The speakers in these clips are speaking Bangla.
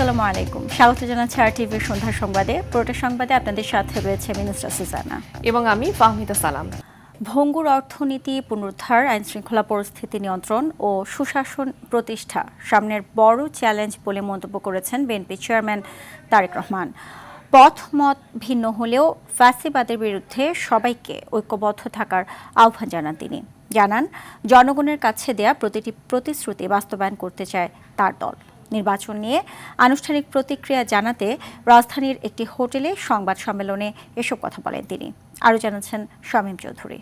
আসসালামু আলাইকুম, স্বাগত জানাচ্ছি RTVর সন্ধ্যা সংবাদে। পুরোটা সংবাদে আপনাদের সাথে রয়েছে মিনিস্টার সুজানা এবং আমি ফাহমিদা সালাম। ভঙ্গুর অর্থনীতি পুনরুদ্ধার, আইনশৃঙ্খলা পরিস্থিতি নিয়ন্ত্রণ ও সুশাসন প্রতিষ্ঠা সামনের বড় চ্যালেঞ্জ বলে মন্তব্য করেছেন বিএনপি চেয়ারম্যান তারেক রহমান। পথ মত ভিন্ন হলেও ফ্যাসিবাদের বিরুদ্ধে সবাইকে ঐক্যবদ্ধ থাকার আহ্বান জানান তিনি। জানান, জনগণের কাছে দেয়া প্রতিটি প্রতিশ্রুতি বাস্তবায়ন করতে চায় তার দল। নির্বাচন নিয়ে আনুষ্ঠানিক প্রতিক্রিয়া জানাতে রাজধানীর একটি হোটেলে সংবাদ সম্মেলনে এসব কথা বলেন তিনি। আরও জানাচ্ছেন শামীম চৌধুরী।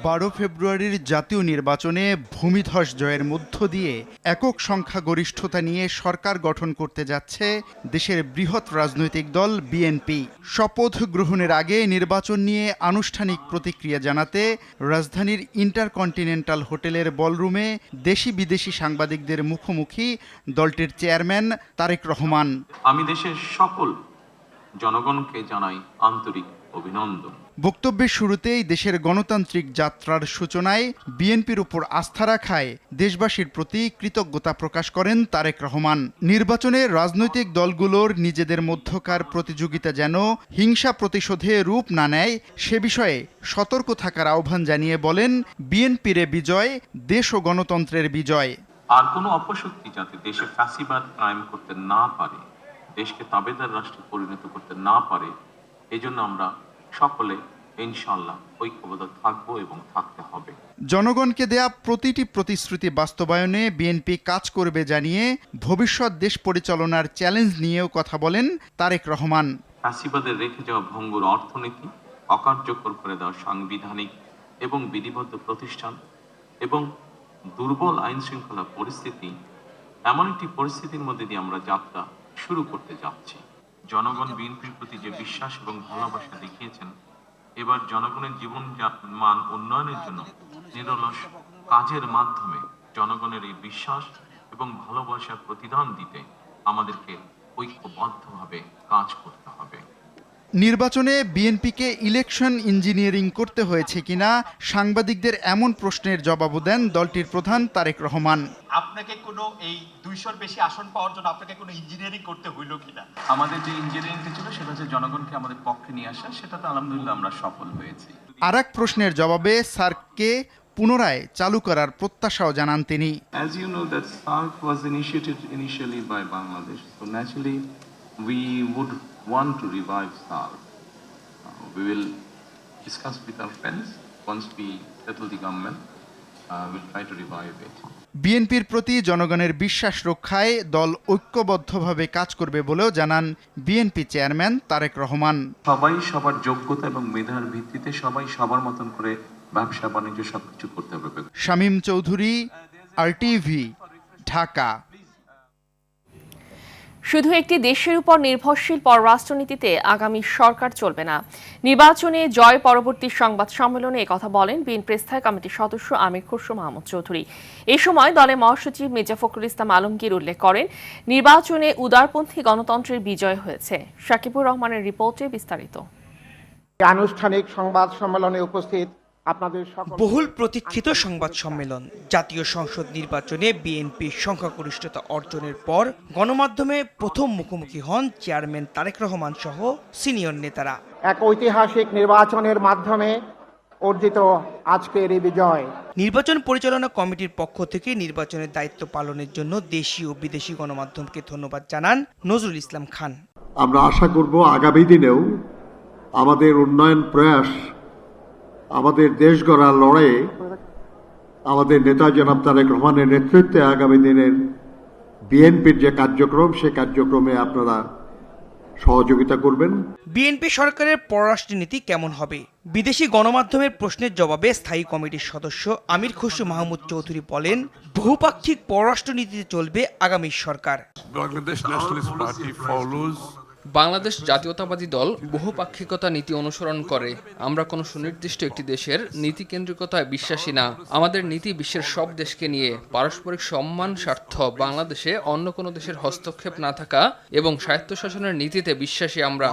12 ফেব্রুয়ারির জাতীয় নির্বাচনে ভূমিধস জয়ের মধ্য দিয়ে একক সংখ্যাগরিষ্ঠতা নিয়ে সরকার গঠন করতে যাচ্ছে দেশের বৃহৎ রাজনৈতিক দল বিএনপি। শপথ গ্রহণের আগে নির্বাচন নিয়ে আনুষ্ঠানিক প্রতিক্রিয়া জানাতে রাজধানীর ইন্টারকন্টিনেন্টাল হোটেলের বলরুমে দেশি বিদেশি সাংবাদিকদের মুখোমুখি দলটির চেয়ারম্যান তারেক রহমান। আমি দেশের সকল জনগণকে জানাই আন্তরিক অভিনন্দন। বক্তব্যের শুরুতেই দেশের গণতান্ত্রিক যাত্রার সূচনায় বিএনপির উপর আস্থা রাখায় দেশবাসীর প্রতি কৃতজ্ঞতা প্রকাশ করেন তারেক রহমান। নির্বাচনে রাজনৈতিক দলগুলোর নিজেদের মধ্যকার প্রতিযোগিতা যেন হিংসা প্রতিশোধে রূপ না নেয় সে বিষয়ে সতর্ক থাকার আহ্বান জানিয়ে বলেন, বিএনপির বিজয় দেশ ও গণতন্ত্রের বিজয়। আর কোনো অপশক্তি যাতে দেশে ফ্যাসিবাদ কায়েম করতে না পারে, দেশকে তাবেদার রাষ্ট্রে পরিণত করতে না পারে, এই জন্য আমরা সকলে ইনশাআল্লাহ ঐক্যবদ্ধ থাকবো এবং থাকতে হবে। জনগণকে দেয়া প্রতিটি প্রতিশ্রুতি বাস্তবায়নে বিএনপি কাজ করবে জানিয়ে ভবিষ্যৎ দেশ পরিচালনার চ্যালেঞ্জ নিয়েও কথা বলেন তারেক রহমান। ফ্যাসিবাদের রেখে যাওয়া ভঙ্গুর অর্থনীতি, অকার্যকর করে দেওয়া সাংবিধানিক এবং বিধিবদ্ধ প্রতিষ্ঠান এবং দুর্বল আইন শৃঙ্খলা পরিস্থিতি, এমন একটি পরিস্থিতির মধ্যে দিয়ে আমরা যাত্রা শুরু করতে যাচ্ছি। জনগণ বিএনপির প্রতি যে বিশ্বাস এবং ভালোবাসা দেখিয়েছেন, এবার জনগণের জীবন মান উন্নয়নের জন্য নিরলস কাজের মাধ্যমে জনগণের এই বিশ্বাস এবং ভালোবাসার প্রতিদান দিতে আমাদেরকে ঐক্যবদ্ধভাবে কাজ করতে হবে। নির্বাচনে বিএনপিকে ইলেকশন ইঞ্জিনিয়ারিং করতে হয়েছে কিনা সাংবাদিকদের এমন প্রশ্নের জবাবও দেন দলটির প্রধান তারেক রহমান। আপনাকে কোনো এই 200-র বেশি আসন পাওয়ার জন্য আপনাকে কোনো ইঞ্জিনিয়ারিং করতে হইল কিনা? আমাদের যে ইঞ্জিনিয়ারিংটা ছিল সেটা হচ্ছে জনগণকে আমাদের পক্ষে নিয়ে আসা, সেটাতে আলহামদুলিল্লাহ আমরা সফল হয়েছি। আরেক প্রশ্নের জবাবে সার্ককে পুনরায় চালু করার প্রত্যাশাও জানান তিনি। As you know that SARC was initiated initially by Bangladesh, so naturally we would want to revive SARC. We will discuss with our friends once we settle the government. We'll try to revive it. বিএনপির প্রতি জনগণের বিশ্বাস রক্ষায় দল ঐক্যবদ্ধভাবে কাজ করবে বলেও জানান বিএনপি চেয়ারম্যান তারেক রহমান। সবাই সবার যোগ্যতা এবং মেধার ভিত্তিতে সবাই সবার মতন করে ব্যবসা বাণিজ্য সবকিছু করতে হবে। শামীম চৌধুরী, RTV, ঢাকা। শুধু একটি দেশের উপর নির্ভরশীল পররাষ্ট্রনীতিতে আগামী সরকার চলবে না। নির্বাচনে জয় পরবর্তী সংবাদ সম্মেলনে একথা বলেন বিএনপি স্থায়ী কমিটির সদস্য আমির খসরু মাহমুদ চৌধুরী। এই সময় দলের মহাসচিব মির্জা ফখরুল ইসলাম আলমগীর উল্লেখ করেন, নির্বাচনে উদারপন্থী গণতন্ত্রের বিজয় হয়েছে। শাকিবুর রহমানের রিপোর্টে বিস্তারিত। আনুষ্ঠানিক সংবাদ সম্মেলনে উপস্থিত বহুল প্রতীক্ষিত সংবাদ সম্মেলন। জাতীয় সংসদ নির্বাচনে বিএনপির সংখ্যাগরিষ্ঠতা অর্জনের পর গণমাধ্যমে প্রথম মুখোমুখি হন চেয়ারম্যান তারেক রহমান সহ সিনিয়র নেতারা। এক ঐতিহাসিক নির্বাচনের মাধ্যমে অর্জিত আজকের এই বিজয়। নির্বাচন পরিচালনা কমিটির পক্ষ থেকে নির্বাচনের দায়িত্ব পালনের জন্য দেশি ও বিদেশি গণমাধ্যমকে ধন্যবাদ জানান নজরুল ইসলাম খান। আমরা আশা করব আগামী দিনেও আমাদের উন্নয়ন প্রয়াস, আমাদের দেশ গড়ার লড়াইয়ে আমাদের নেতা জনাব তারেক রহমানের নেতৃত্বে আগামী দিনের বিএনপির যে কার্যক্রম, সে কার্যক্রমে আপনারা সহযোগিতা করবেন। বিএনপি সরকারের পররাষ্ট্রনীতি কেমন হবে? বিদেশি গণমাধ্যমের প্রশ্নের জবাবে স্থায়ী কমিটির সদস্য আমির খসরু মাহমুদ চৌধুরী বলেন, বহুপাক্ষিক পররাষ্ট্রনীতিতে চলবে আগামী সরকার। বাংলাদেশ জাতীয়তাবাদী দল বহুপাক্ষিকতা নীতি অনুসরণ করে। আমরা কোনো সুনির্দিষ্ট একটি দেশের নীতিকেন্দ্রিকতায় বিশ্বাসী না। আমাদের নীতি বিশ্বের সব দেশকে নিয়ে, পারস্পরিক সম্মান, স্বার্থ, বাংলাদেশে অন্য কোনো দেশের হস্তক্ষেপ না থাকা এবং স্বায়ত্তশাসনের নীতিতে বিশ্বাসী আমরা।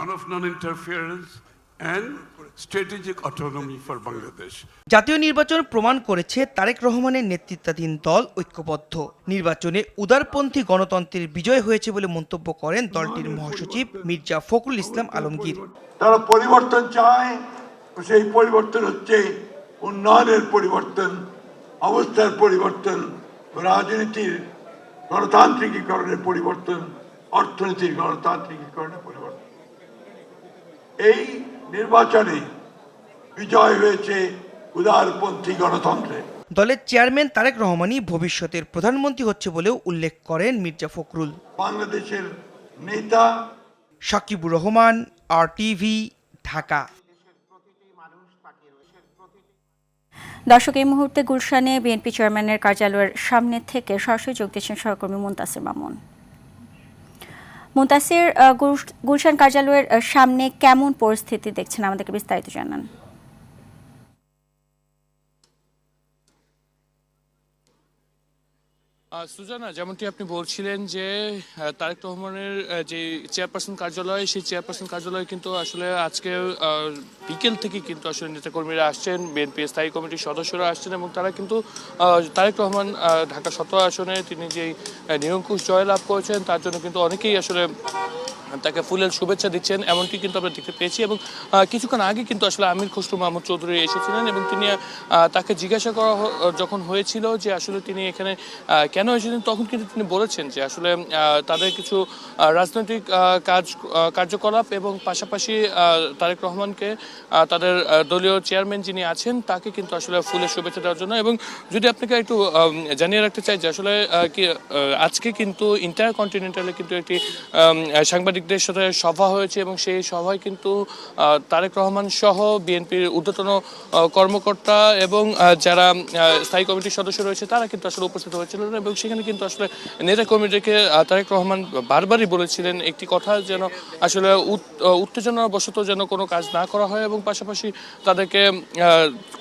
strategic autonomy for Bangladesh. জাতীয় নির্বাচন প্রমাণ করেছে তারেক রহমানের নেতৃত্বাধীন দল ঐক্যবদ্ধ। নির্বাচনে উদারপন্থী গণতন্ত্রের বিজয় হয়েছে বলে মন্তব্য করেন দলটির মহাসচিব মির্জা ফখরুল ইসলাম আলমগীর। তারা পরিবর্তন চায়, সেই পরিবর্তন হচ্ছে উন্নয়নের পরিবর্তন, অবস্থার পরিবর্তন, রাজনীতির গণতান্ত্রিকীকরণের পরিবর্তন, অর্থনীতির গণতান্ত্রিকীকরণের পরিবর্তন। এই নির্বাচনে বিজয় হয়েছে উদারপন্থী গণতন্ত্রের। দলের চেয়ারম্যান তারেক রহমানই ভবিষ্যতের প্রধানমন্ত্রী হচ্ছে বলেও উল্লেখ করেন মির্জা ফখরুল। বাংলাদেশের নেতা সাকিবুর রহমান, RTV, ঢাকা। দর্শক, এই মুহূর্তে গুলশানে বিএনপি চেয়ারম্যানের কার্যালয়ের সামনে থেকে সরাসরি যোগ দিচ্ছেন সহকর্মী মুনতাসির মামুন। মুনতাসির, গুলশান কার্যালয়ের সামনে কেমন পরিস্থিতি দেখছেন, আমাদেরকে বিস্তারিত জানান। সুজানা, যেমনটি আপনি বলছিলেন যে তারেক রহমানের যে চেয়ারপারসন কার্যালয়, সেই চেয়ারপারসন কার্যালয়ে কিন্তু আসলে আজকে বিকেল থেকে কিন্তু আসলে নেতাকর্মীরা আসছেন, বিএনপি স্থায়ী কমিটির সদস্যরা আসছেন এবং তারা কিন্তু তারেক রহমান ঢাকা 17 আসনে তিনি যেই নিরঙ্কুশ জয়লাভ করেছেন তার জন্য কিন্তু অনেকেই আসলে তাকে ফুলের শুভেচ্ছা দিচ্ছেন, এমনটি কিন্তু আমরা দেখতে পেয়েছি। এবং কিছুক্ষণ আগে কিন্তু আসলে আমির খসরু মাহমুদ চৌধুরী এসেছিলেন এবং তিনি তাকে জিজ্ঞাসা করা যখন হয়েছিল যে আসলে তিনি এখানে কেন এসেছেন, তখন কিন্তু তিনি বলেছেন যে আসলে তাদের কিছু রাজনৈতিক কার্যকলাপ এবং পাশাপাশি তারেক রহমানকে তাদের দলীয় চেয়ারম্যান যিনি আছেন তাকে কিন্তু আসলে ফুলের শুভেচ্ছা দেওয়ার জন্য। এবং যদি আপনাকে একটু জানিয়ে রাখতে চাই যে আসলে আজকে কিন্তু ইন্টার কন্টিনেন্টালে কিন্তু একটি সাংবাদিকদের সাথে সভা হয়েছে এবং সেই সভায় কিন্তু তারেক রহমান সহ বিএনপির ঊর্ধ্বতন কর্মকর্তা এবং যারা স্থায়ী কমিটির সদস্য রয়েছে তারা কিন্তু আসলে উপস্থিত হয়েছিলেন এবং সেখানে কিন্তু আসলে নেতা কর্মীদেরকে তারেক রহমান বারবারই বলেছিলেন একটি কথা, যেন আসলে উত্তেজনাবশত যেন কোনো কাজ না করা হয় এবং পাশাপাশি তাদেরকে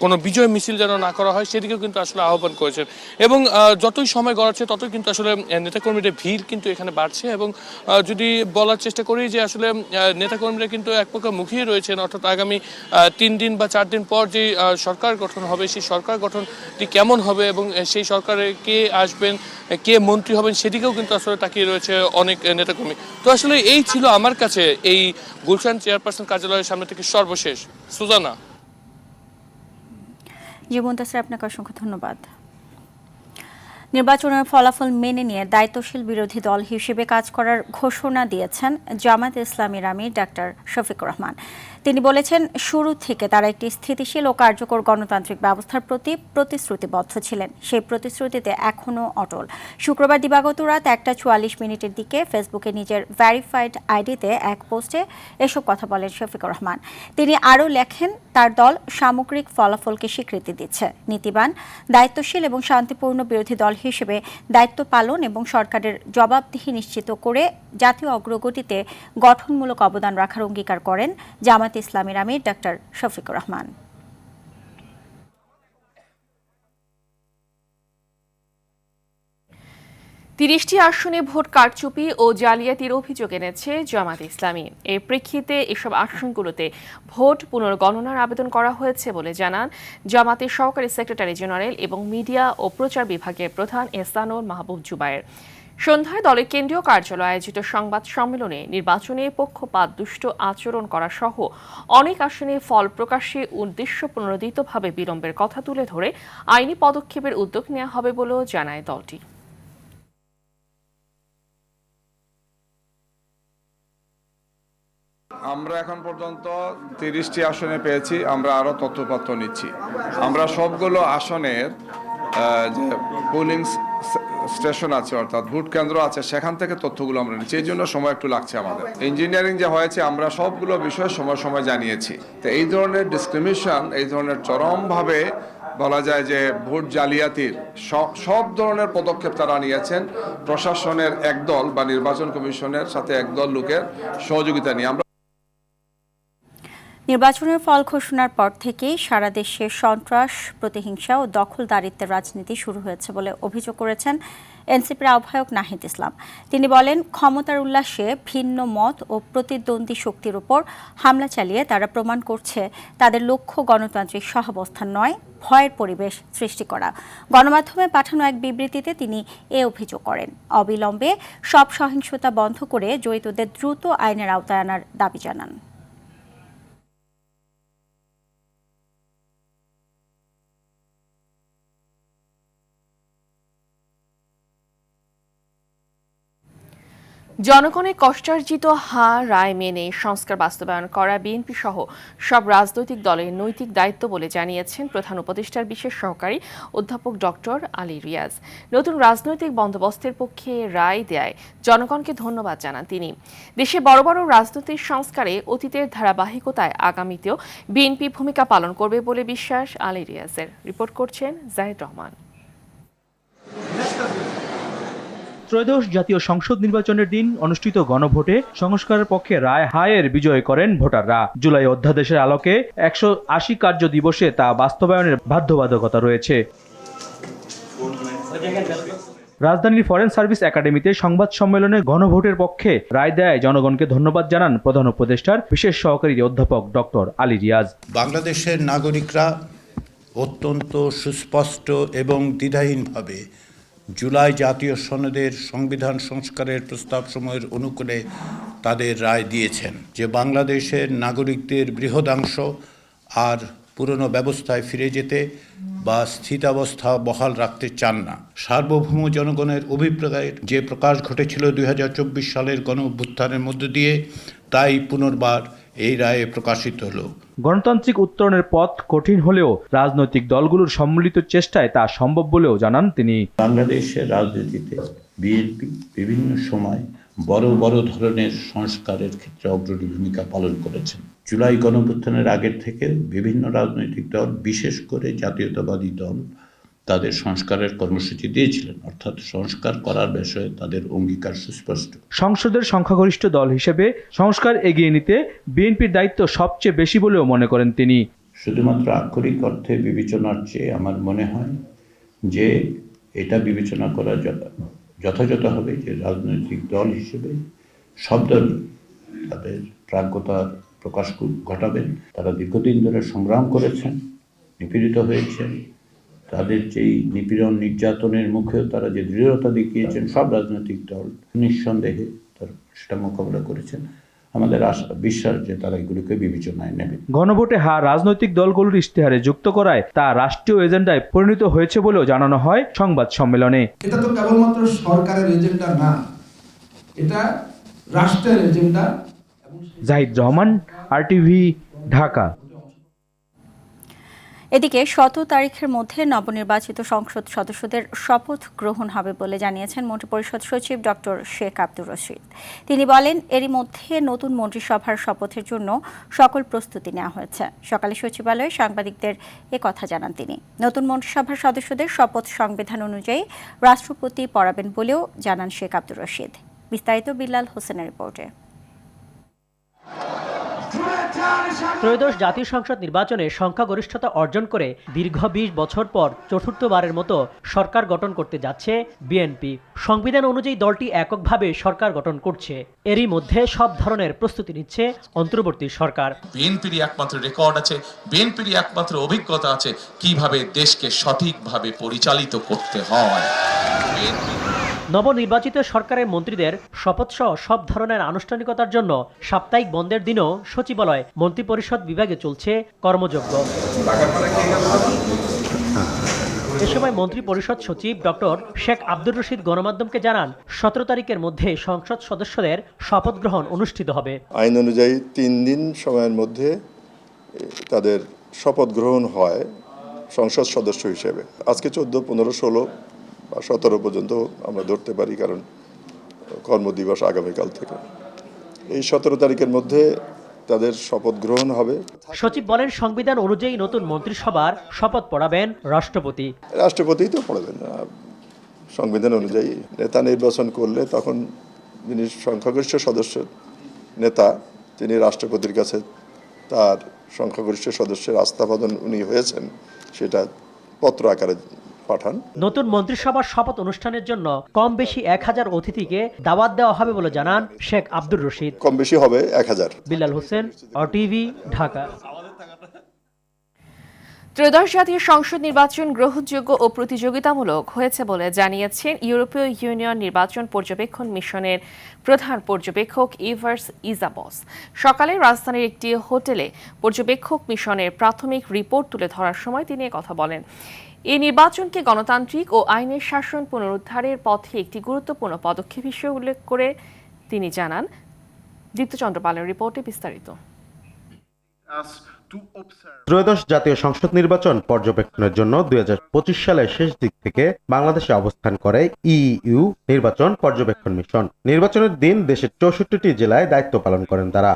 কোনো বিজয় মিছিল যেন না করা হয় সেদিকেও কিন্তু আসলে আহ্বান করেছেন। এবং যতই সময় গড়াচ্ছে ততই কিন্তু আসলে নেতাকর্মীদের ভিড় কিন্তু এখানে বাড়ছে। এবং যদি বলার চেষ্টা করি যে আসলে নেতাকর্মীরা কিন্তু এক প্রকার মুখিয়ে রয়েছেন, অর্থাৎ আগামী 3 দিন বা 4 দিন পর যে সরকার গঠন হবে সেই সরকার গঠনটি কেমন হবে এবং সেই সরকারে কে আসবেন, কে মন্ত্রী হবেন সেদিকেও কিন্তু আসলে তাকিয়ে রয়েছে অনেক নেতাকর্মী। তো আসলে এই ছিল আমার কাছে এই গুলশান চেয়ারপারসন কার্যালয়ের সামনে থেকে সর্বশেষ। সুজানা। জি মুনতাসির, আপনাকে অসংখ্য ধন্যবাদ। নির্বাচনের ফলাফল মেনে নিয়ে দায়িত্বশীল বিরোধী দল হিসেবে কাজ করার ঘোষণা দিয়েছেন জামায়াত ইসলামীর আমির ডাক্তার শফিকুর রহমান। তিনি বলেছেন, শুরু থেকে তারা একটি স্থিতিশীল ও কার্যকর গণতান্ত্রিক ব্যবস্থার প্রতি প্রতিশ্রুতিবদ্ধ ছিলেন। সেই প্রতিশ্রুতিতে এখনও অটল। শুক্রবার দিবাগত রাত 1:44 দিকে ফেসবুকে নিজের ভেরিফাইড আইডিতে এক পোস্টে এসব কথা বলেন শফিকুর রহমান। তিনি আরও লেখেন, তার দল সামগ্রিক ফলাফলকে স্বীকৃতি দিচ্ছে। নীতিবান, দায়িত্বশীল এবং শান্তিপূর্ণ বিরোধী দল হিসেবে দায়িত্ব পালন এবং সরকারের জবাবদিহি নিশ্চিত করে জাতীয় অগ্রগতিতে গঠনমূলক অবদান রাখার অঙ্গীকার করেন জামায়াত ইসলামীর আমির ডাক্তার শফিকুর রহমান। 30টি আসনে ভোট কারচুপি ও জালিয়াতির অভিযোগ এনেছে জামায়াত ইসলামী। এর প্রেক্ষিতে এসব আসনগুলোতে ভোট পুনর্গণনার আবেদন করা হয়েছে বলে জানান জামায়াতের সহকারী সেক্রেটারি জেনারেল এবং মিডিয়া ও প্রচার বিভাগের প্রধান এহসানুল মাহবুব জুবায়ের। সন্ধ্যায় দলের কেন্দ্রীয় কার্যালয়ে আয়োজিত সংবাদ সম্মেলনে নির্বাচনে পক্ষপাত দুষ্ট আচরণ করা সহ অনেক আসনে ফল প্রকাশে উদ্দেশ্য প্রণোদিতভাবে বিলম্বের কথা তুলে ধরে আইনি পদক্ষেপের উদ্যোগ নেওয়া হবে বলেও জানায় দলটি। আমরা এখন পর্যন্ত 30টি আসনে পেয়েছি, আমরা আরো তথ্যপত্র নিচ্ছি। আমরা সবগুলো আসনের যে পোলিং স্টেশন আছে অর্থাৎ ভোট কেন্দ্র আছে সেখান থেকে তথ্যগুলো আমরা নিচ্ছি, এই জন্য সময় একটু লাগছে আমাদের। ইঞ্জিনিয়ারিং যে হয়েছে আমরা সবগুলো বিষয় সময় সময় জানিয়েছি। তো এই ধরনের ডিসক্রিমিনেশন, এই ধরনের চরমভাবে বলা যায় যে ভোট জালিয়াতির সব ধরনের পদক্ষেপ তারা নিয়েছেন প্রশাসনের একদল বা নির্বাচন কমিশনের সাথে একদল লোকের সহযোগিতা নিয়ে। আমরা নির্বাচনের ফল ঘোষণার পর থেকেই সারা দেশে সন্ত্রাস, প্রতিহিংসা ও দখলদারিত্বের রাজনীতি শুরু হয়েছে বলে অভিযোগ করেছেন এনসিপির আহ্বায়ক নাহিদ ইসলাম। তিনি বলেন, ক্ষমতার উল্লাসে ভিন্ন মত ও প্রতিদ্বন্দ্বী শক্তির উপর হামলা চালিয়ে তারা প্রমাণ করছে তাদের লক্ষ্য গণতান্ত্রিক সহাবস্থান নয়, ভয়ের পরিবেশ সৃষ্টি করা। গণমাধ্যমে পাঠানো এক বিবৃতিতে তিনি এ অভিযোগ করেন। অবিলম্বে সব সহিংসতা বন্ধ করে জড়িতদের দ্রুত আইনের আওতায় আনার দাবি জানান। জনগণের কষ্টার্জিত রায় মেনে সংস্কার বাস্তবায়ন করা বিএনপি সহ সব রাজনৈতিক দলের নৈতিক দায়িত্ব বলে জানিয়েছেন প্রধান উপদেষ্টার বিশেষ সহকারী অধ্যাপক ডক্টর আলী রিয়াজ। নতুন রাজনৈতিক বন্দোবস্তের পক্ষে রায় দেয় জনগণকে ধন্যবাদ জানান তিনি। দেশে বড় বড় রাজনৈতিক সংস্কারে অতীতের ধারাবাহিকতায় আগামীতেও বিএনপি ভূমিকা পালন করবে বলে বিশ্বাস আলী রিয়াজের। রিপোর্ট করছেন জাহিদ রহমান। ত্রয়োদশ জাতীয় সংসদ নির্বাচনের দিন অনুষ্ঠিত গণভোটে সংস্কারের পক্ষে রায় হায়ের বিজয় করেন ভোটাররা। জুলাই অধ্যাদেশের আলোকে 180 কার্য দিবসে তা বাস্তবায়নের বাধ্যবাধকতা রয়েছে। রাজধানীর ফরেন সার্ভিস একাডেমিতে সংবাদ সম্মেলনে গণভোটের পক্ষে রায় দেয় জনগণকে ধন্যবাদ জানান প্রধান উপদেষ্টার বিশেষ সহকারী অধ্যাপক ডক্টর আলী রিয়াজ। বাংলাদেশের নাগরিকরা অত্যন্ত সুস্পষ্ট এবং দ্বিধাহীনভাবে জুলাই জাতীয় সনদের সংবিধান সংস্কারের প্রস্তাবসমূহের অনুকূলে তাদের রায় দিয়েছেন যে বাংলাদেশের নাগরিকদের বৃহদাংশ আর পুরনো ব্যবস্থায় ফিরে যেতে বা স্থিতাবস্থা বহাল রাখতে চান না। সার্বভৌম জনগণের অভিপ্রায়ের যে প্রকাশ ঘটেছিল 2024 সালের গণ অভ্যুত্থানের মধ্য দিয়ে, তাই পুনর্বার এই রায়ে প্রকাশিত হলো। গণতান্ত্রিক উত্তরণের পথ কঠিন হলেও রাজনৈতিক দলগুলোর সম্মিলিত চেষ্টায় তা সম্ভব বলেও জানান তিনি। বাংলাদেশের রাজনীতিতে বিএনপি বিভিন্ন সময় বড় বড় ধরনের সংস্কারের ক্ষেত্রে অগ্রণী ভূমিকা পালন করেছেন। জুলাই গণঅভ্যুত্থানের আগের থেকে বিভিন্ন রাজনৈতিক দল, বিশেষ করে জাতীয়তাবাদী দল, তাদের সংস্কারের কর্মসূচি দিয়েছিলেন, অর্থাৎ সংস্কার করার বিষয়ে তাদের অঙ্গীকার সুস্পষ্ট। সংসদের সংখ্যাগরিষ্ঠ দল হিসেবে সংস্কার এগিয়ে নিতে বিএনপির দায়িত্ব সবচেয়ে বেশি বলেও মনে করেন তিনি। শুধুমাত্র আক্ষরিক অর্থে বিবেচনার চেয়ে আমার মনে হয় যে এটা বিবেচনা করা যথাযথ হবে যে রাজনৈতিক দল হিসেবে সব দলই তাদের প্রাজ্ঞতার প্রকাশ ঘটাবেন। তারা দীর্ঘদিন ধরে সংগ্রাম করেছেন, নিপীড়িত হয়েছেন, তাদের যেই নিপীড়ন নির্যাতনের মুখেও তারা যে দৃঢ়তা দেখিয়েছেন, সব রাজনৈতিক দল নিঃসন্দেহে সেটা মোকাবিলা করেছেন। আমাদের বিশ্বাস যে তারা এগুলিকে বিবেচনায় নেবে। গণভোটে রাজনৈতিক দলগুলোর ইশতেহারে যুক্ত করায় তা রাষ্ট্রীয় এজেন্ডায় পরিণত হয়েছে বলেও জানানো হয় সংবাদ সম্মেলনে। এটা তো কেবলমাত্র সরকারের এজেন্ডা না, এটা রাষ্ট্রের এজেন্ডা। জাহিদ রহমান, আরটিভি, ঢাকা। এদিকে 17 তারিখের মধ্যে নবনির্বাচিত সংসদ সদস্যদের শপথ গ্রহণ হবে বলে জানিয়েছেন মন্ত্রিপরিষদ সচিব ডক্টর শেখ আব্দুর রশিদ। তিনি বলেন, এরই মধ্যে নতুন মন্ত্রিসভার শপথের জন্য সকল প্রস্তুতি নেওয়া হয়েছে। সকালে সচিবালয়ে সাংবাদিকদের কথা জানান তিনি। নতুন মন্ত্রিসভার সদস্যদের শপথ সংবিধান অনুযায়ী রাষ্ট্রপতি পড়াবেন বলেও জানান শেখ আব্দুর রশিদ। বিস্তারিত বিল্লাল হোসেনের রিপোর্টে। ত্রয়োদশ জাতীয় সংসদ নির্বাচনে সংখ্যাগরিষ্ঠতা অর্জন করে দীর্ঘ 20 বছর পর চতুর্থবারের মতো সরকার গঠন করতে যাচ্ছে বিএনপি। সংবিধান অনুযায়ী দলটি এককভাবে সরকার গঠন করছে। এরই মধ্যে সব ধরনের প্রস্তুতি নিচ্ছে অন্তর্বর্তী সরকার। বিএনপির একমাত্র রেকর্ড আছে, বিএনপির একমাত্র অভিজ্ঞতা আছে কিভাবে দেশকে সঠিকভাবে পরিচালিত করতে হয়। নবনির্বাচিত সরকারের মন্ত্রীদের শপথসহ সব ধরনের আনুষ্ঠানিকতার জন্য সাপ্তাহিক বন্ধের দিনও সচিবালয় মন্ত্রিপরিষদ বিভাগে চলছে কর্মযজ্ঞ। এ সময় মন্ত্রিপরিষদ সচিব ডক্টর শেখ আব্দুর রশিদ গণমাধ্যমকে জানান, 17 তারিখের মধ্যে সংসদ সদস্যদের শপথ গ্রহণ অনুষ্ঠিত হবে। আইন অনুযায়ী 3 দিন সময়ের মধ্যে তাদের শপথ গ্রহণ হয় সংসদ সদস্য হিসেবে। আজকে 14, 15, 16 বা 17 পর্যন্ত আমরা ধরতে পারি, কারণ কর্মদিবস আগামীকাল থেকে। এই 17 তারিখের মধ্যে তাদের শপথ গ্রহণ হবে। সচিব বলেন, সংবিধান অনুযায়ী নতুন মন্ত্রিসভার শপথ পড়াবেন রাষ্ট্রপতি। রাষ্ট্রপতিই তো পড়াবেন না, সংবিধান অনুযায়ী নেতা নির্বাচন করলে তখন যিনি সংখ্যাগরিষ্ঠ সদস্য নেতা, তিনি রাষ্ট্রপতির কাছে তার সংখ্যাগরিষ্ঠ সদস্যের আস্থাভাজন উনি হয়েছেন সেটা পত্র আকারে পাঠান। নতুন মন্ত্রিসভার শপথ অনুষ্ঠানের জন্য কম বেশি 1000 অতিথিকে দাওয়াত দেওয়া হবে বলে জানান শেখ আব্দুর রশিদ। কম বেশি হবে 1000। বিলাল হোসেন, অটিভি, ঢাকা। ত্রয়োদশ জাতীয় সংসদ নির্বাচন গ্রহণযোগ্য ও প্রতিযোগিতামূলক হয়েছে বলে জানিয়েছেন ইউরোপীয় ইউনিয়ন নির্বাচন পর্যবেক্ষণ মিশনের প্রধান পর্যবেক্ষক ইভার্স ইজাবস। সকালে রাজধানীর একটি হোটেলে পর্যবেক্ষক মিশনের প্রাথমিক রিপোর্ট তুলে ধরার সময় তিনি কথা বলেন। এই নির্বাচনকে গণতান্ত্রিক ও আইনের শাসন পুনরুদ্ধারের পথে একটি গুরুত্বপূর্ণ পদক্ষেপ হিসেবে উল্লেখ করে তিনি জানান। দীপ্তচন্দ্র পালের রিপোর্টে বিস্তারিত। ত্রয়োদশ জাতীয় সংসদ নির্বাচন পর্যবেক্ষণের জন্য 2025 সালের শেষ দিক থেকে বাংলাদেশে অবস্থান করে ইইউ নির্বাচন পর্যবেক্ষণ মিশন। নির্বাচনের দিন দেশের 64টি জেলায় দায়িত্ব পালন করেন তারা।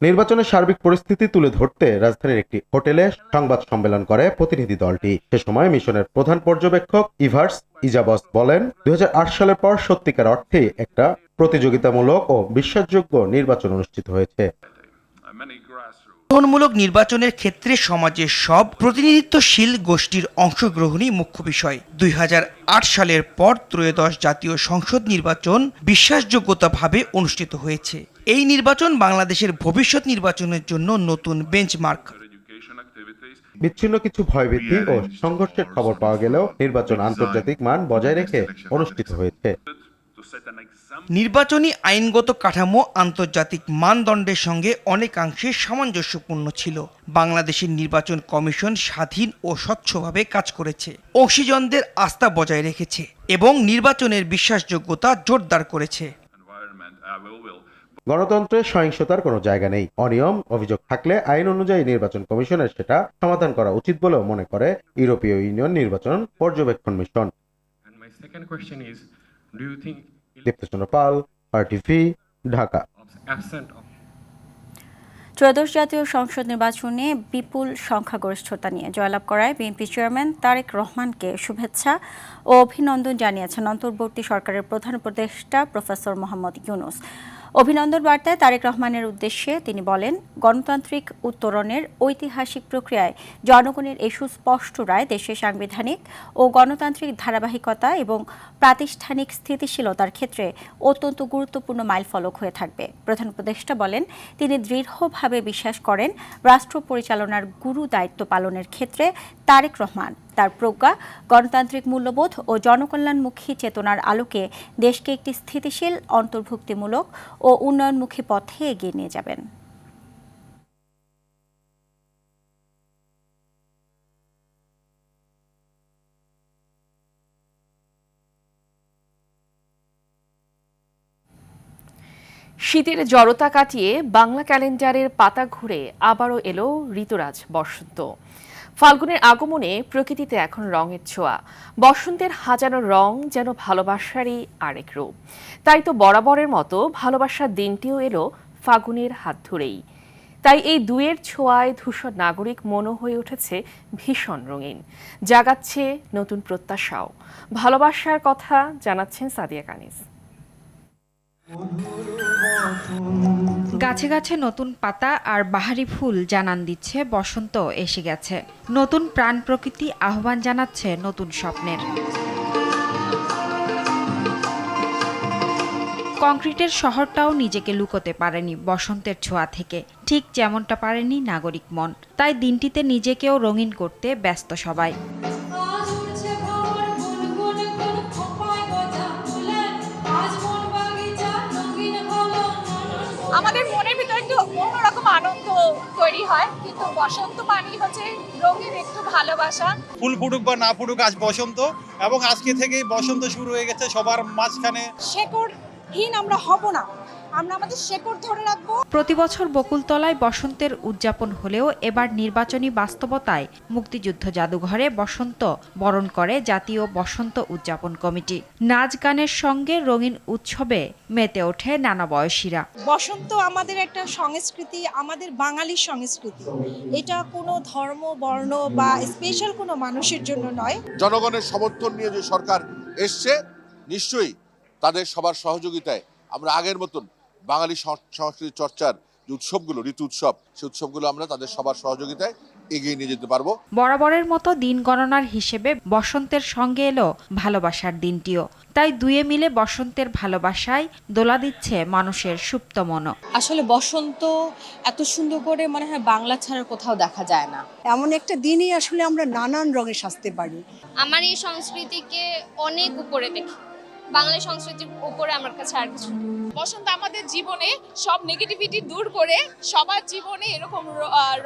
নির্বাচনের সার্বিক পরিস্থিতি তুলে ধরতে রাজধানীর একটি হোটেলে সংবাদ সম্মেলন করে প্রতিনিধি দলটি। সে সময় মিশনের প্রধান পর্যবেক্ষক ইভার্স ইজাবস বলেন, 2008 সালের পর সত্যিকার অর্থে একটা প্রতিযোগিতামূলক ও বিশ্বাসযোগ্য নির্বাচন অনুষ্ঠিত হয়েছে। গঠনমূলক নির্বাচনের ক্ষেত্রে সমাজের সব প্রতিনিধিত্বশীল গোষ্ঠীর অংশগ্রহণই মুখ্য বিষয়। 2008 সালের পর ত্রয়োদশ জাতীয় সংসদ নির্বাচন বিশ্বাসযোগ্যতাভাবে অনুষ্ঠিত হয়েছে। এই নির্বাচন বাংলাদেশের ভবিষ্যৎ নির্বাচনের জন্য নতুন বেঞ্চমার্ক। বিচ্ছিন্ন কিছু ভয়ভীতি ও সংঘর্ষের খবর পাওয়া গেলেও নির্বাচন আন্তর্জাতিক মান বজায় রেখে অনুষ্ঠিত হয়েছে। নির্বাচনী আইনগত কাঠামো আন্তর্জাতিক মানদণ্ডের সঙ্গে অনেকাংশে সামঞ্জস্যপূর্ণ ছিল। বাংলাদেশের নির্বাচন কমিশন স্বাধীন ও স্বচ্ছভাবে কাজ করেছে, অংশীজনদের আস্থা বজায় রেখেছে এবং নির্বাচনের বিশ্বাসযোগ্যতা জোরদার করেছে। গণতন্ত্রের সহিংসতার কোনো জায়গা নেই। অনিয়ম অভিযোগ থাকলে আইন অনুযায়ী নির্বাচন কমিশনের সেটা সমাধান করা উচিত বলেও মনে করে ইউরোপীয় ইউনিয়ন নির্বাচন পর্যবেক্ষণ মিশন। দীপ্তচন্দ্র পাল, আরটিভি, ঢাকা। ত্রয়োদশ জাতীয় সংসদ নির্বাচনে বিপুল সংখ্যাগরিষ্ঠতা নিয়ে জয়লাভ করায় বিএনপি চেয়ারম্যান তারেক রহমানকে শুভেচ্ছা ও অভিনন্দন জানিয়েছেন অন্তর্বর্তী সরকারের প্রধান উপদেষ্টা প্রফেসর মোহাম্মদ ইউনূস। অভিনন্দন বার্তায় তারেক রহমানের উদ্দেশ্যে তিনি বলেন, গণতান্ত্রিক উত্তরণের ঐতিহাসিক প্রক্রিয়ায় জনগণের এই সুস্পষ্ট রায় দেশের সাংবিধানিক ও গণতান্ত্রিক ধারাবাহিকতা এবং প্রাতিষ্ঠানিক স্থিতিশীলতার ক্ষেত্রে অত্যন্ত গুরুত্বপূর্ণ মাইলফলক হয়ে থাকবে। প্রধান উপদেষ্টা বলেন, তিনি দৃঢ়ভাবে বিশ্বাস করেন রাষ্ট্র পরিচালনার গুরু দায়িত্ব পালনের ক্ষেত্রে তারেক রহমান তার প্রজ্ঞা, গণতান্ত্রিক মূল্যবোধ ও জনকল্যাণমুখী চেতনার আলোকে দেশকে একটি স্থিতিশীল, অন্তর্ভুক্তিমূলক ও উন্নয়নমুখী পথে এগিয়ে নিয়ে যাবেন। শীতের জড়তা কাটিয়ে বাংলা ক্যালেন্ডারের পাতা ঘুরে আবারও এলো ঋতুরাজ বসন্ত। ফাল্গুনের আগমনে প্রকৃতিতে এখন রঙের ছোঁয়া। বসন্তের হাজারো রং যেন ভালোবাসারই আরেক রূপ। তাই তো বরাবরের মতো ভালোবাসার দিনটিও এলো ফাগুনের হাত ধরেই। তাই এই দুয়ের ছোঁয়ায় ধূসর নাগরিক মনও হয়ে উঠেছে ভীষণ রঙিন, জাগাচ্ছে নতুন প্রত্যাশাও। ভালোবাসার কথা জানাচ্ছেন সাদিয়া কানিজ। গাছে গাছে নতুন পাতা আর বাহারি ফুল জানান দিচ্ছে বসন্ত এসে গেছে। নতুন প্রাণ প্রকৃতি আহ্বান জানাচ্ছে নতুন স্বপ্নের। কংক্রিটের শহরটাও নিজেকে লুকোতে পারেনি বসন্তের ছোঁয়া থেকে, ঠিক যেমনটা পারেনি নাগরিক মন। তাই দিনটিতে নিজেকেও রঙিন করতে ব্যস্ত সবাই। আমাদের মনের ভিতরে একটু অন্যরকম আনন্দ তৈরি হয়, কিন্তু বসন্ত মানেই হচ্ছে রঙের একটু ভালোবাসা। ফুল ফুটুক বা না ফুটুক, আজ বসন্ত, এবং আজকে থেকেই বসন্ত শুরু হয়ে গেছে সবার মাঝখানে। শেকড়হীন আমরা হব না, আমরা আমাদের শেকড় ধরে রাখবো। প্রতি বছর বকুলতলায় বসন্তের উদযাপন হলেও এবার নির্বাচনী বাস্তবতায় মুক্তিযুদ্ধ জাদুঘরে বসন্ত বরণ করে জাতীয় বসন্ত উদযাপন কমিটি। নাচ গানের সঙ্গে রঙিন উৎসবে মেতে ওঠে নানা বয়সীরা। বসন্ত আমাদের একটা সংস্কৃতি, আমাদের বাঙালি সংস্কৃতি। এটা কোনো ধর্ম, বর্ণ বা স্পেশাল কোনো মানুষের জন্য নয়। জনগণের সমর্থন নিয়ে যে সরকার এসছে, নিশ্চয়ই তাদের সবার সহযোগিতায় আমরা আগের মতন বাঙালি সংস্কৃতি চর্চার যে উৎসবগুলো, ঋতু উৎসব, সেই উৎসবগুলো আমরা তাদের সবার সহযোগিতায় এগিয়ে নিয়ে যেতে পারবো। বরাবরের মতো দিন গণনার হিসেবে বসন্তের সঙ্গে এলো ভালোবাসার দিনটিও। তাই দুয়ে মিলে বসন্তের ভালোবাসায় দোলা দিচ্ছে মানুষের সুপ্ত মন। আসলে বসন্ত এত সুন্দর করে মনে হয় বাংলা ছাড়া কোথাও দেখা যায় না। এমন একটা দিনই আসলে আমরা নানান রঙে সাজতে পারি। আমার এই সংস্কৃতিকে অনেক উপরে দেখি, বাঙালি সংস্কৃতির উপরে আমার কাছে আর কিছু। বসন্ত আমাদের জীবনে সব নেগেটিভিটি দূর করে সবার জীবনে এরকম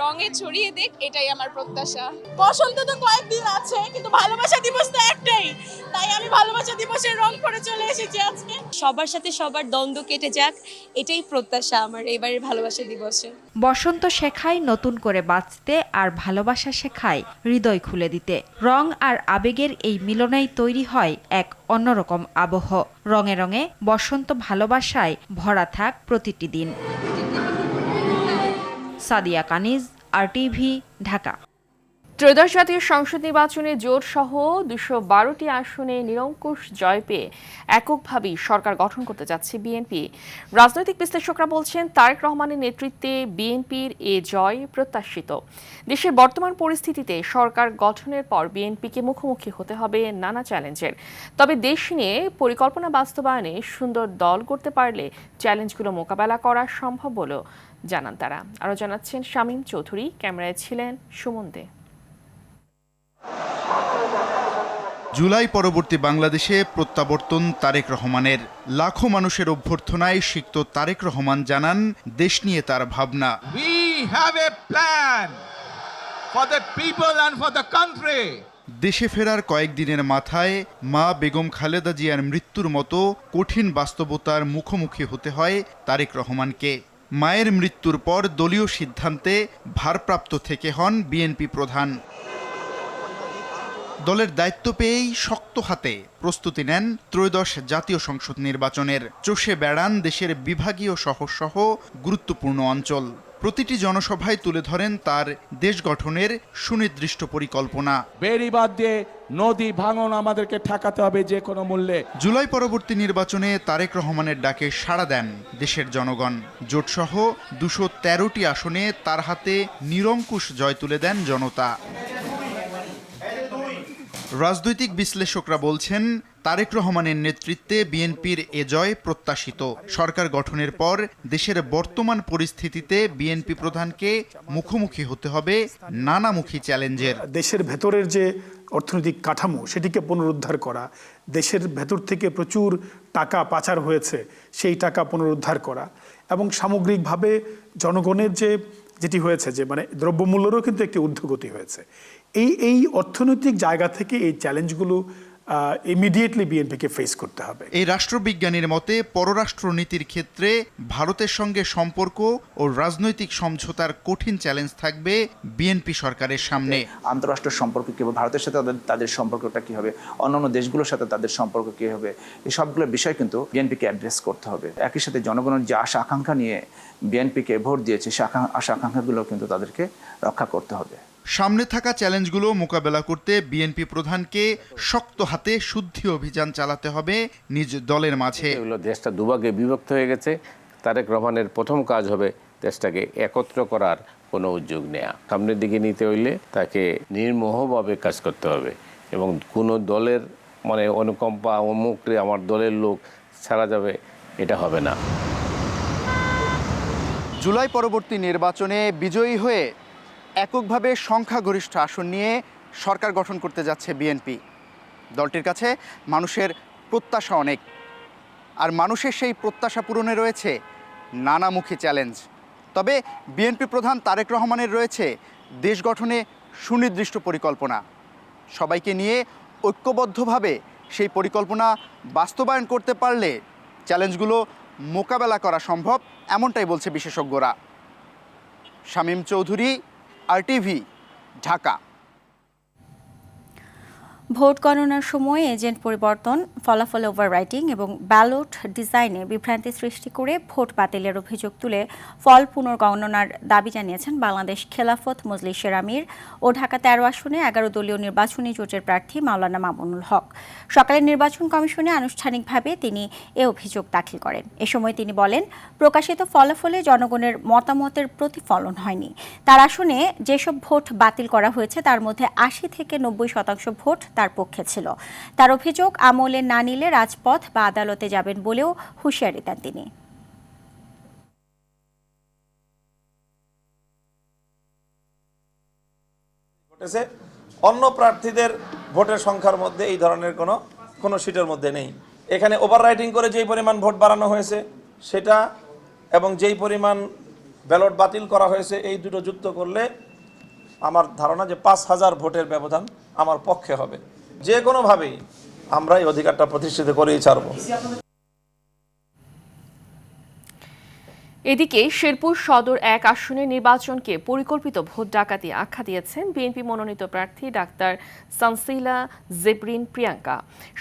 রঙে ছড়িয়ে দেখ, এটাই আমার প্রত্যাশা। বসন্ত তো কয়েকদিন আছে, কিন্তু ভালোবাসা দিবস তো একটাই, তাই আমি ভালোবাসা দিবসের রং করে চলে এসেছি আজকে। সবার সাথে সবার দ্বন্দ্ব কেটে যাক, এটাই প্রত্যাশা আমার এবারের ভালোবাসা দিবসে। বসন্ত শেখায় নতুন করে বাঁচতে, আর ভালোবাসা শেখায় হৃদয় খুলে দিতে। রং আর আবেগের এই মিলনেই তৈরি হয় এক অন্যরকম আবহ। রঙে রঙে বসন্ত ভালোবাসায় ভরা থাক প্রতিটি দিন। সাদিয়া কানিজ, RTV, ঢাকা। ত্রয়োদশ জাতীয় সংসদ নির্বাচনে জোট সহ 212টি আসনে নিরঙ্কুশ জয় পেয়ে এককভাবেই সরকার গঠন করতে যাচ্ছে বিএনপি। রাজনৈতিক বিশ্লেষকরা বলছেন, তারেক রহমানের নেতৃত্বে বিএনপির এ জয় প্রত্যাশিত। দেশের বর্তমান পরিস্থিতিতে সরকার গঠনের পর বিএনপিকে মুখোমুখি হতে হবে নানা চ্যালেঞ্জের। তবে দেশ নিয়ে পরিকল্পনা বাস্তবায়নে সুন্দর দল করতে পারলে চ্যালেঞ্জগুলো মোকাবেলা করা সম্ভব বলেও জানান তারা। আরও জানাচ্ছেন শামীম চৌধুরী, ক্যামেরায় ছিলেন সুমন দে। জুলাই পরবর্তী বাংলাদেশে প্রত্যাবর্তন তারেক রহমানের। লাখো মানুষের অভ্যর্থনায় সিক্ত তারেক রহমান জানান, দেশ নিয়ে তার ভাবনা। We have a plan for the people and for the country. দেশে ফেরার কয়েকদিনের মাথায় মা বেগম খালেদা জিয়ার মৃত্যুর মতো কঠিন বাস্তবতার মুখোমুখি হতে হয় তারেক রহমানকে। মায়ের মৃত্যুর পর দলীয় সিদ্ধান্তে ভারপ্রাপ্ত থেকে হন বিএনপি প্রধান। দলের দায়িত্ব পেয়েই শক্ত হাতে প্রস্তুতি নেন ত্রয়োদশ জাতীয় সংসদ নির্বাচনের। চষে বেড়ান দেশের বিভাগীয় শহর সহ গুরুত্বপূর্ণ অঞ্চল। প্রতিটি জনসভায় তুলে ধরেন তার দেশ গঠনের সুনির্দিষ্ট পরিকল্পনা। বেড়িবাঁধ দিয়ে নদী ভাঙন আমাদেরকে ঠেকাতে হবে যে কোনো মূল্যে। জুলাই পরবর্তী নির্বাচনে তারেক রহমানের ডাকে সাড়া দেন দেশের জনগণ। জোটসহ 213টি আসনে তার হাতে নিরঙ্কুশ জয় তুলে দেন জনতা। রাজনৈতিক বিশ্লেষকরা বলছেন, তারেক রহমানের নেতৃত্বে বিএনপির এ জয় প্রত্যাশিত। সরকার গঠনের পর দেশের বর্তমান পরিস্থিতিতে বিএনপি প্রধানকে মুখোমুখি হতে হবে নানামুখী চ্যালেঞ্জের। দেশের ভেতরের যে অর্থনৈতিক কাঠামো সেটিকে পুনরুদ্ধার করা, দেশের ভেতর থেকে প্রচুর টাকা পাচার হয়েছে সেই টাকা পুনরুদ্ধার করা, এবং সামগ্রিকভাবে জনগণের যেটি হয়েছে যে মানে দ্রব্যমূল্যেরও কিন্তু একটি ঊর্ধ্বগতি হয়েছে। এই অর্থনৈতিক জায়গা থেকে এই চ্যালেঞ্জগুলো ইমিডিয়েটলি বিএনপিকে ফেস করতে হবে। এই রাষ্ট্রবিজ্ঞানীর মতে, পররাষ্ট্রনীতির ক্ষেত্রে ভারতের সঙ্গে সম্পর্ক ও রাজনৈতিক সমঝোতার কঠিন চ্যালেঞ্জ থাকবে বিএনপি সরকারের সামনে। আন্তঃরাষ্ট্র সম্পর্ক কী হবে, ভারতের সাথে তাদের সম্পর্কটা কী হবে, অন্যান্য দেশগুলোর সাথে তাদের সম্পর্ক কী হবে, এই সবগুলো বিষয় কিন্তু বিএনপিকে অ্যাড্রেস করতে হবে। একই সাথে জনগণের যে আশা আকাঙ্ক্ষা নিয়ে বিএনপিকে ভোট দিয়েছে, সে আশা আকাঙ্ক্ষাগুলো কিন্তু তাদেরকে রক্ষা করতে হবে। সামনে থাকা চ্যালেঞ্জগুলো মোকাবেলা করতে বিএনপি প্রধানকে শক্ত হাতে শুদ্ধি অভিযান চালাতে হবে নিজ দলের মাঝে। দেশটা দুভাগে বিভক্ত হয়ে গেছে। তারেক রহমানের প্রথম কাজ হবে দেশটাকে একত্র করার কোনো উদ্যোগ নেওয়া। সামনের দিকে নিতে হইলে তাকে নির্মোহভাবে কাজ করতে হবে, এবং কোনো দলের মানে অনুকম্পা অমুকরে আমার দলের লোক ছাড়া যাবে, এটা হবে না। জুলাই পরবর্তী নির্বাচনে বিজয়ী হয়ে এককভাবে সংখ্যাগরিষ্ঠ আসন নিয়ে সরকার গঠন করতে যাচ্ছে বিএনপি। দলটির কাছে মানুষের প্রত্যাশা অনেক, আর মানুষের সেই প্রত্যাশা পূরণে রয়েছে নানামুখী চ্যালেঞ্জ। তবে বিএনপি প্রধান তারেক রহমানের রয়েছে দেশ গঠনে সুনির্দিষ্ট পরিকল্পনা। সবাইকে নিয়ে ঐক্যবদ্ধভাবে সেই পরিকল্পনা বাস্তবায়ন করতে পারলে চ্যালেঞ্জগুলো মোকাবেলা করা সম্ভব, এমনটাই বলছে বিশেষজ্ঞরা। শামীম চৌধুরী, RTV, ঢাকা। ভোট গণনার সময় এজেন্ট পরিবর্তন, ফলাফল ওভাররাইটিং এবং ব্যালট ডিজাইনে বিভ্রান্তি সৃষ্টি করে ভোট বাতিলের অভিযোগ তুলে ফল পুনর্গণনার দাবি জানিয়েছেন বাংলাদেশ খেলাফত মজলিসের আমির ও ঢাকা 13 আসনে 11 দলীয় নির্বাচনী জোটের প্রার্থী মাওলানা মামুনুল হক। সকালে নির্বাচন কমিশনে আনুষ্ঠানিকভাবে তিনি এ অভিযোগ দাখিল করেন। এ সময় তিনি বলেন, প্রকাশিত ফলাফলে জনগণের মতামতের প্রতিফলন হয়নি। তার আসনে যেসব ভোট বাতিল করা হয়েছে তার মধ্যে 80 থেকে 90% ভোট তার পক্ষে ছিল। তার অভিযোগ, আমলে না নিলে রাজপথ বা আদালতে যাবেন বলেও হুঁশিয়ারি দেন তিনি। অন্য প্রার্থীদের ভোটের সংখ্যার মধ্যে এই ধরনের কোনো সিটের মধ্যে নেই। এখানে ওভাররাইটিং করে যেই পরিমাণ ভোট বাড়ানো হয়েছে সেটা এবং যেই পরিমাণ ব্যালট বাতিল করা হয়েছে এই দুটো যুক্ত করলে আমার ধারণা যে 5000 ভোটের ব্যবধান আমার পক্ষে হবে। যে কোনোভাবেই আমরা এই অধিকারটা প্রতিষ্ঠিত করেই ছাড়ব। এদিকে শেরপুর সদর 1 আসনের নির্বাচনকে পরিকল্পিত ভোট ডাকাতি আখ্যা দিয়েছেন বিএনপি মনোনীত প্রার্থী ডাক্তার সানসিলা জেবরিন প্রিয়াঙ্কা।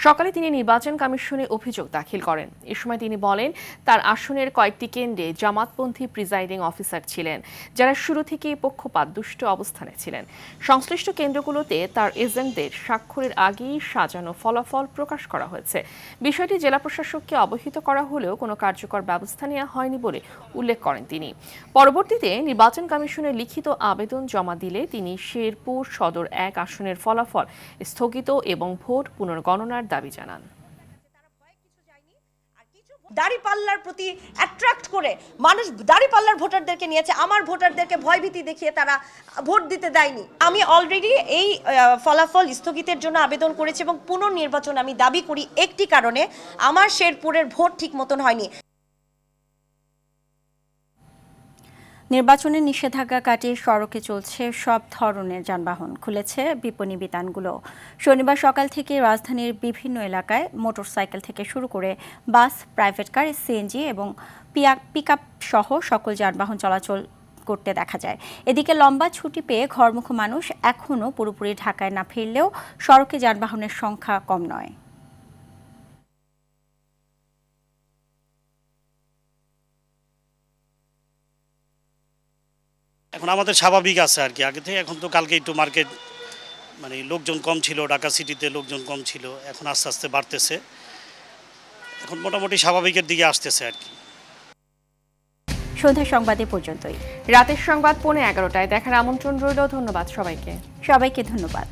সকালে তিনি নির্বাচন কমিশনে অভিযোগ দাখিল করেন। এ সময় তিনি বলেন, তার আসনের কয়েকটি কেন্দ্রে জামাতপন্থী প্রিজাইডিং অফিসার ছিলেন, যারা শুরু থেকেই পক্ষপাতদুষ্ট অবস্থানে ছিলেন। সংশ্লিষ্ট কেন্দ্রগুলোতে তার এজেন্টদের স্বাক্ষরের আগেই সাজানো ফলাফল প্রকাশ করা হয়েছে। বিষয়টি জেলা প্রশাসককে অবহিত করা হলেও কোনো কার্যকর ব্যবস্থা নেওয়া হয়নি বলে উল্লেখ করেন তিনি। পরবর্তীতে নির্বাচন কমিশনে লিখিত আবেদন জমা দিলে তিনি শেরপুর সদর 1 আসনের ফলাফল স্থগিত এবং ভোট পুনর্গণনার দাবি জানান। দাড়িপাল্লার প্রতি অ্যাট্রাক্ট করে মানুষ দাড়িপাল্লার ভোটারদেরকে নিয়েছে, আমার ভোটারদেরকে ভয়ভীতি দেখিয়ে তারা ভোট দিতে দেয়নি। আমি অলরেডি এই ফলাফল স্থগিতের জন্য আবেদন করেছি এবং পুনর্নির্বাচন আমি দাবি করি একটি কারণে, আমার শেরপুরের ভোট ঠিক মতন হয়নি। নির্বাচনের নিষেধাজ্ঞা কাটিয়ে সড়কে চলছে সব ধরনের যানবাহন, খুলেছে বিপণী বিতানগুলো। শনিবার সকাল থেকে রাজধানীর বিভিন্ন এলাকায় মোটরসাইকেল থেকে শুরু করে বাস, প্রাইভেট কার, সিএনজি এবং পিকআপ সহ সকল যানবাহন চলাচল করতে দেখা যায়। এদিকে লম্বা ছুটি পেয়ে ঘরমুখ মানুষ এখনও পুরোপুরি ঢাকায় না ফিরলেও সড়কে যানবাহনের সংখ্যা কম নয়। এখন আমাদের স্বাভাবিক আছে আর কি, আগে থেকে এখন তো কালকে একটু মার্কেট লোকজন কম ছিল, ঢাকা সিটিতে লোকজন কম ছিল, এখন আস্তে আস্তে বাড়তেছে, এখন মোটামুটি স্বাভাবিকের দিকে আসতেছে আর কি। সন্ধ্যার সংবাদে পর্যন্তই। রাতের সংবাদ 11:15টায় দেখার আমন্ত্রণ রইল। ধন্যবাদ সবাইকে। সবাইকে ধন্যবাদ।